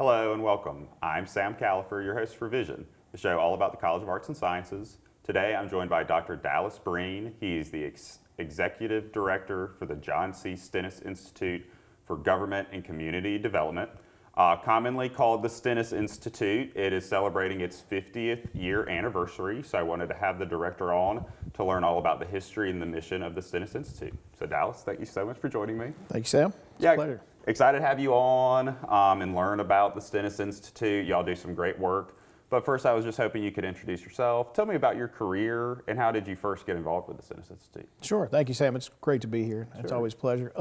Hello and welcome. I'm Sam Califer, your host for Vision, the show all about the College of Arts and Sciences. Today I'm joined by Dr. Dallas Breen. He's the Executive Director for the John C. Stennis Institute for Government and Community Development. Commonly called the Stennis Institute, it is celebrating its 50th year anniversary, so I wanted to have the director on to learn all about the history and the mission of the Stennis Institute. So Dallas, thank you so much for joining me. Thank you, Sam. It's a pleasure. Excited to have you on and learn about the Stennis Institute. Y'all do some great work. But first, I was just hoping you could introduce yourself. Tell me about your career and how did you first get involved with the Stennis Institute? Sure. Thank you, Sam. It's great to be here. Sure. It's always a pleasure.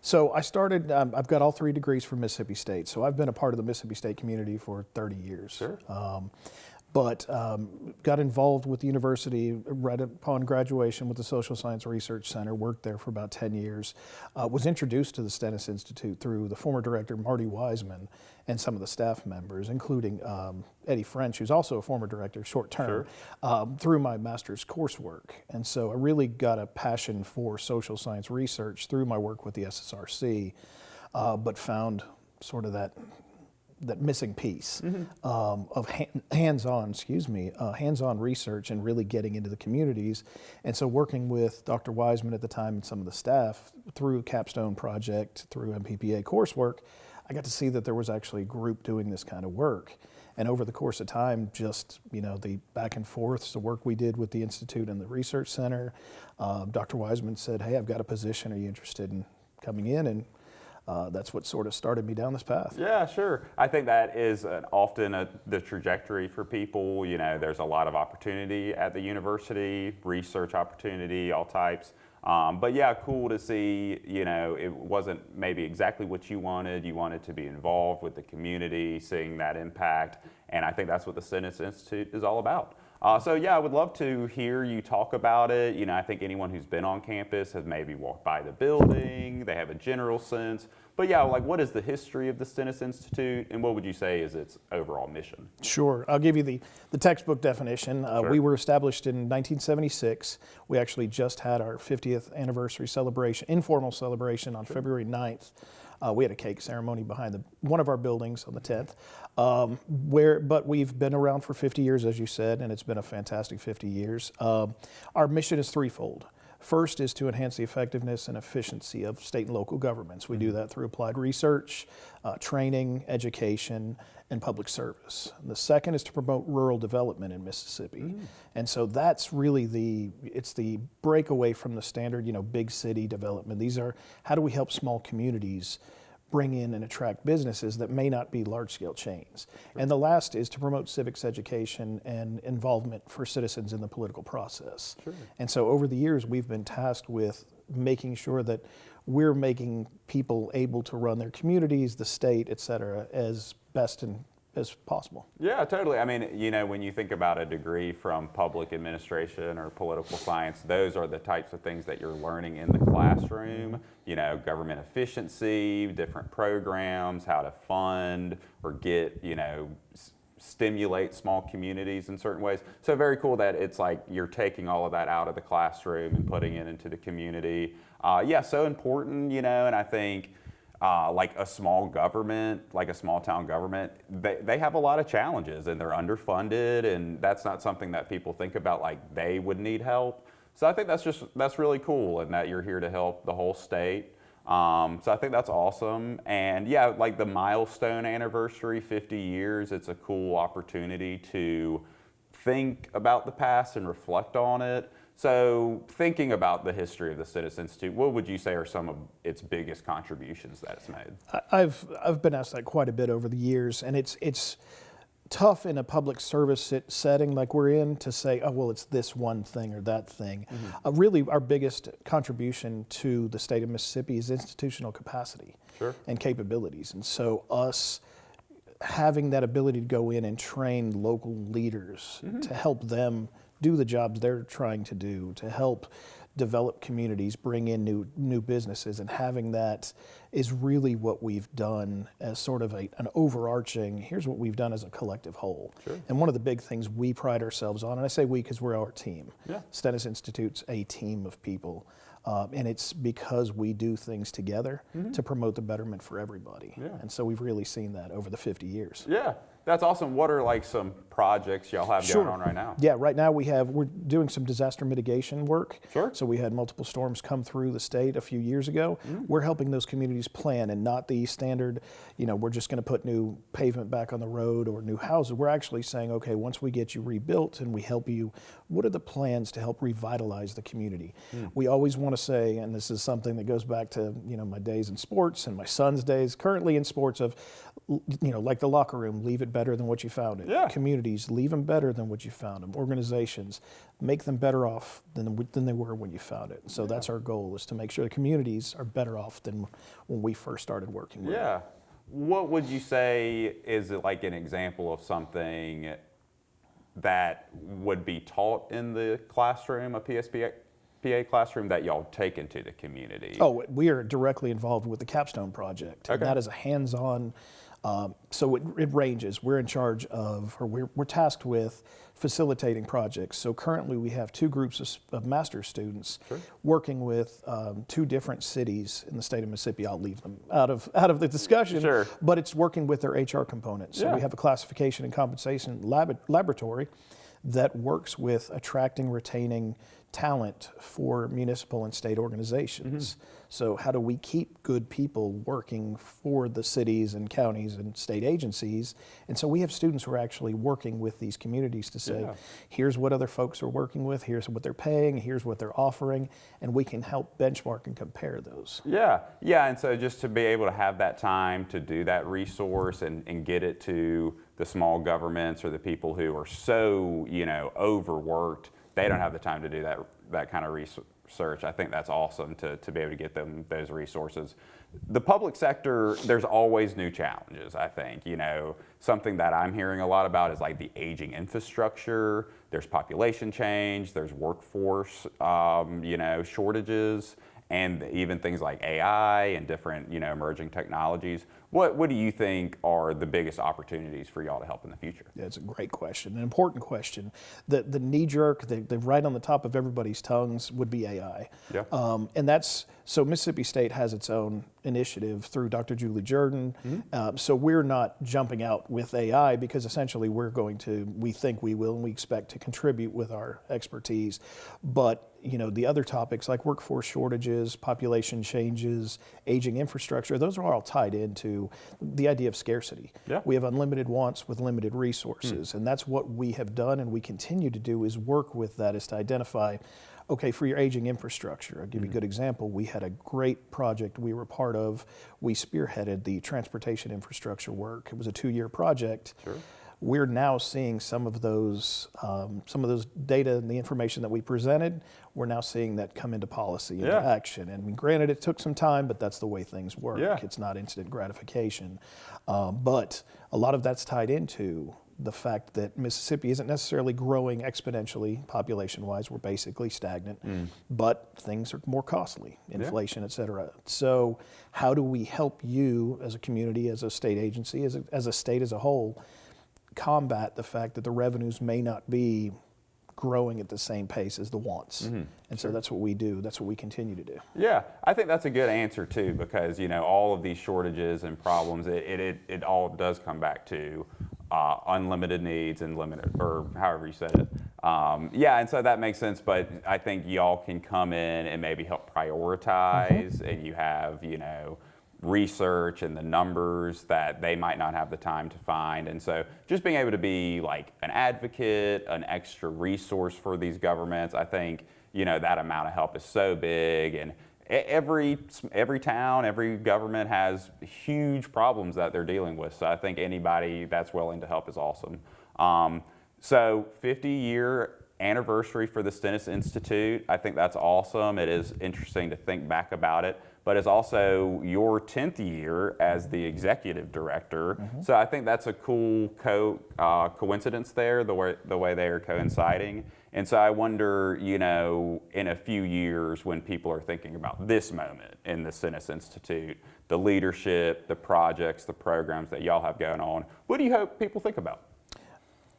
So I started, I've got all 3 degrees from Mississippi State. So I've been a part of the Mississippi State community for 30 years. Sure. But got involved with the university right upon graduation with the Social Science Research Center, worked there for about 10 years, was introduced to the Stennis Institute through the former director, Marty Wiseman, and some of the staff members, including Eddie French, who's also a former director, short term, through my master's coursework. And so I really got a passion for social science research through my work with the SSRC, but found sort of that missing piece of hands-on research and really getting into the communities. And so working with Dr. Wiseman at the time and some of the staff through Capstone Project, through MPPA coursework, I got to see that there was actually a group doing this kind of work. And over the course of time, just, the back and forths, the work we did with the Institute and the Research Center, Dr. Wiseman said, "Hey, I've got a position. Are you interested in coming in?" And that's what sort of started me down this path. Yeah, sure. I think that is often the trajectory for people. There's a lot of opportunity at the university, research opportunity, all types. But yeah, cool to see, it wasn't maybe exactly what you wanted. You wanted to be involved with the community, seeing that impact. And I think that's what the Stennis Institute is all about. So yeah, I would love to hear you talk about it. I think anyone who's been on campus has maybe walked by the building, they have a general sense. But yeah, what is the history of the Stennis Institute and what would you say is its overall mission? Sure, I'll give you the textbook definition. Sure. We were established in 1976. We actually just had our 50th anniversary celebration, informal celebration on February 9th. We had a cake ceremony behind one of our buildings on the 10th, but we've been around for 50 years, as you said, and it's been a fantastic 50 years. Our mission is threefold. First is to enhance the effectiveness and efficiency of state and local governments. We do that through applied research, training, education, and public service. And the second is to promote rural development in Mississippi. And so that's really it's the breakaway from the standard, big city development. These are, how do we help small communities bring in and attract businesses that may not be large-scale chains. And the last is to promote civics education and involvement for citizens in the political process. Sure. And so over the years, we've been tasked with making sure that we're making people able to run their communities, the state, et cetera, as best as possible. Yeah, totally. I mean, when you think about a degree from public administration or political science, those are the types of things that you're learning in the classroom. Government efficiency, different programs, how to fund or get, stimulate small communities in certain ways. So very cool that it's like you're taking all of that out of the classroom and putting it into the community. Yeah, so important, and I think like a small government, like a small town government, they have a lot of challenges and they're underfunded, and that's not something that people think about, like they would need help. So I think that's really cool, and that you're here to help the whole state. So I think that's awesome. And yeah, like the milestone anniversary, 50 years, it's a cool opportunity to think about the past and reflect on it. So thinking about the history of the Stennis Institute, what would you say are some of its biggest contributions that it's made? I've been asked that quite a bit over the years, and it's tough in a public service setting like we're in to say, oh, well, it's this one thing or that thing. Really, our biggest contribution to the state of Mississippi is institutional capacity and capabilities. And so us having that ability to go in and train local leaders to help them do the jobs they're trying to do, to help develop communities, bring in new businesses, and having that is really what we've done as sort of an overarching, here's what we've done as a collective whole. Sure. And one of the big things we pride ourselves on, and I say we because we're our team. Yeah. Stennis Institute's a team of people. And it's because we do things together to promote the betterment for everybody. Yeah. And so we've really seen that over the 50 years. Yeah, that's awesome. What are like some projects y'all have Sure. going on right now? Yeah, right now we're doing some disaster mitigation work. Sure. So we had multiple storms come through the state a few years ago. We're helping those communities plan, and not the standard, we're just going to put new pavement back on the road or new houses. We're actually saying, okay, once we get you rebuilt and we help you, what are the plans to help revitalize the community? We always want to say, and this is something that goes back to my days in sports and my son's days currently in sports, of like the locker room, leave it better than what you found it. Yeah. Communities, leave them better than what you found them. Organizations, make them better off than they were when you found it. So that's our goal, is to make sure the communities are better off than when we first started working with them. Yeah. What would you say is like an example of something that would be taught in the classroom, a PA classroom, that y'all take into the community? Oh, we are directly involved with the Capstone Project. Okay. And that is a hands-on, so it ranges. We're in charge of, or we're tasked with facilitating projects. So currently we have two groups of master's students working with 2 different cities in the state of Mississippi. I'll leave them out of the discussion, Sure. but it's working with their HR components. So Yeah. we have a classification and compensation laboratory that works with attracting, retaining talent for municipal and state organizations. So how do we keep good people working for the cities and counties and state agencies? And so we have students who are actually working with these communities to say, here's what other folks are working with, here's what they're paying, here's what they're offering, and we can help benchmark and compare those. Yeah, and so just to be able to have that time to do that resource and get it to the small governments or the people who are so, overworked, they don't have the time to do that kind of research. I think that's awesome to be able to get them those resources. The public sector, there's always new challenges, I think. Something that I'm hearing a lot about is like the aging infrastructure. There's population change, there's workforce, shortages, and even things like AI and different, emerging technologies. What do you think are the biggest opportunities for y'all to help in the future? Yeah, it's a great question, an important question. The knee jerk, the right on the top of everybody's tongues would be AI. Yeah. And so Mississippi State has its own initiative through Dr. Julie Jordan. So we're not jumping out with AI, because essentially we think we will and we expect to contribute with our expertise. But the other topics like workforce shortages, population changes, aging infrastructure, those are all tied into the idea of scarcity. Yeah. We have unlimited wants with limited resources, and that's what we have done and we continue to do, is work with that, is to identify, okay, for your aging infrastructure, I'll give you a good example. We had a great project we were part of. We spearheaded the transportation infrastructure work. It was a 2-year project. Sure. We're now seeing some of those data and the information that we presented. We're now seeing that come into policy, into action. And granted, it took some time, but that's the way things work. Yeah. It's not instant gratification. But a lot of that's tied into the fact that Mississippi isn't necessarily growing exponentially population-wise. We're basically stagnant, but things are more costly, inflation, et cetera. So how do we help you as a community, as a state agency, as a state as a whole, combat the fact that the revenues may not be growing at the same pace as the wants? And so that's what we do. That's what we continue to do. Yeah, I think that's a good answer too, because all of these shortages and problems, it all does come back to unlimited needs and limited, or however you said it. And so that makes sense. But I think y'all can come in and maybe help prioritize, and you have research and the numbers that they might not have the time to find. And so just being able to be like an advocate, an extra resource for these governments, I think, that amount of help is so big. And every town, every government has huge problems that they're dealing with. So I think anybody that's willing to help is awesome. So 50-year anniversary for the Stennis Institute. I think that's awesome. It is interesting to think back about it, but it's also your 10th year as the executive director. So I think that's a cool coincidence there, the way they are coinciding. And so I wonder, in a few years when people are thinking about this moment in the Stennis Institute, the leadership, the projects, the programs that y'all have going on, what do you hope people think about?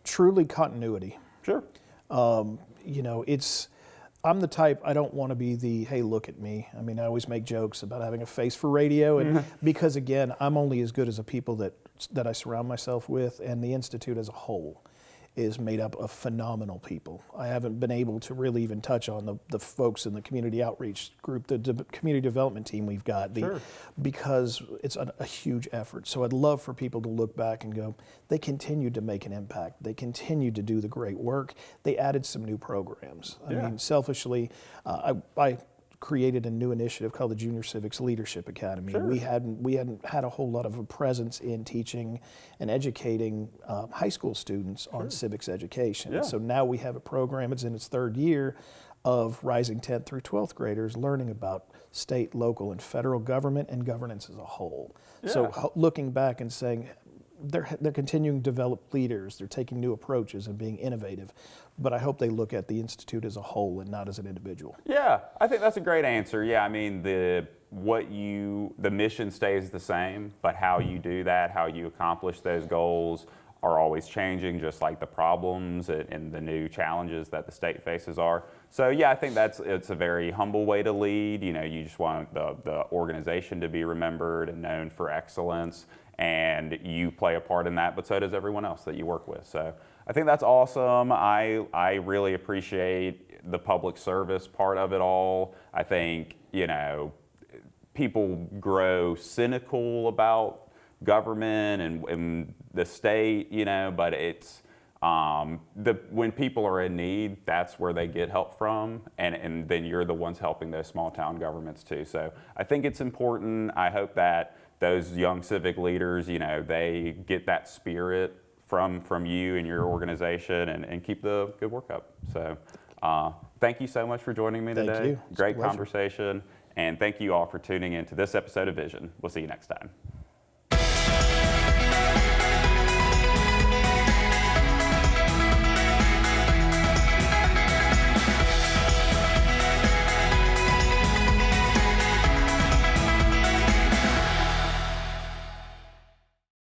Truly continuity. Sure. It's I'm the type, I don't want to be the, hey, look at me. I mean, I always make jokes about having a face for radio, and because again, I'm only as good as the people that I surround myself with, and the Institute as a whole is made up of phenomenal people. I haven't been able to really even touch on the folks in the community outreach group, the community development team we've got, Sure. because it's a huge effort. So I'd love for people to look back and go, they continued to make an impact. They continued to do the great work. They added some new programs. I mean, selfishly, I created a new initiative called the Junior Civics Leadership Academy. Sure. We hadn't had a whole lot of a presence in teaching and educating high school students on civics education. Yeah. So now we have a program, it's in its third year, of rising 10th through 12th graders learning about state, local, and federal government and governance as a whole. So looking back and saying, they're continuing to develop leaders, they're taking new approaches and being innovative, but I hope they look at the Institute as a whole and not as an individual. Yeah, I think that's a great answer. Yeah, I mean, the mission stays the same, but how you do that, how you accomplish those goals are always changing, just like the problems and the new challenges that the state faces are. So yeah, I think it's a very humble way to lead. You know, you just want the organization to be remembered and known for excellence, and you play a part in that, but so does everyone else that you work with. So I think that's awesome. I really appreciate the public service part of it all. I think, you know, people grow cynical about government and the state, you know, but it's when people are in need, that's where they get help from, and then you're the ones helping those small town governments too. So I think it's important. I hope that those young civic leaders, you know, they get that spirit from you and your organization, and keep the good work up. So thank you so much for joining me today. Thank you. It's a Great pleasure. conversation, and thank you all for tuning in to this episode of Vision. We'll see you next time.